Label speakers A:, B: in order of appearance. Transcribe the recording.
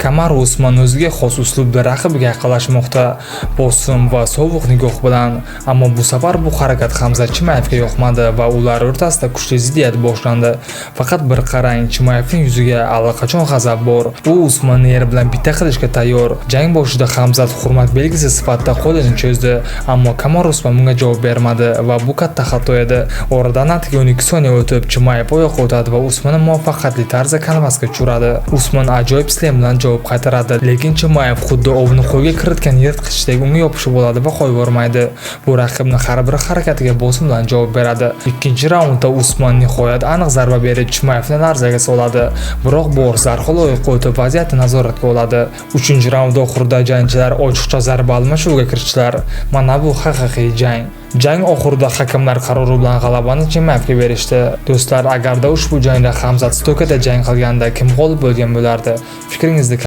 A: Kamaru Usman o'ziga xos uslubda raqibiga yaqinlashmoqda, bosim va sovuq nigoh bilan. Ammo bu safar bu harakat Hamzat Chimayevga yoqmadi va ular o'rtasida kuchli ziddiyat boshlandi. Faqat bir qarang, Chimayevning yuziga allaqachon g'azab bor. U Usmanni yer bilan bitta qilishga tayyor. Jang boshida Hamzat hurmat belgisi sifatida qo'lini cho'zdi, ammo Kamaru Usman bunga javob bermadi va bu katta xato edi. Oradan atigi 12 soniya o'tib, Chimayev oyoqqa o'tadi va Usmanni muvaffaqiyatli tarzda kanvasga tushiradi. Usman ajoyib slam bilan javob qaytaradi, lekin Chimayev xuddi ovni qo'lga kiritgan yirtqichdek unga yopishib oladi va qo'yib yubormaydi. Bu raqibning har bir harakatiga bosim bilan javob beradi. Ikkinchi raundda Usman nihoyat aniq zarba berib Chimayevni larzaga soladi, biroq Boris darhol oyoqqa o'tib vaziyatni nazoratga oladi. Uchinchi raund oxirida jangchilar ochiqcha zarba almashuviga kirishdilar. Mana bu haqiqiy jang. Jang oxirida hakamlar qarori bilan g'alabani Chimayevga berishdi. Do'stlar, agarda ushbu jangda Hamzat Stokada jang qilganda kim g'olib bo'lgan bo'lardi? Fikringizni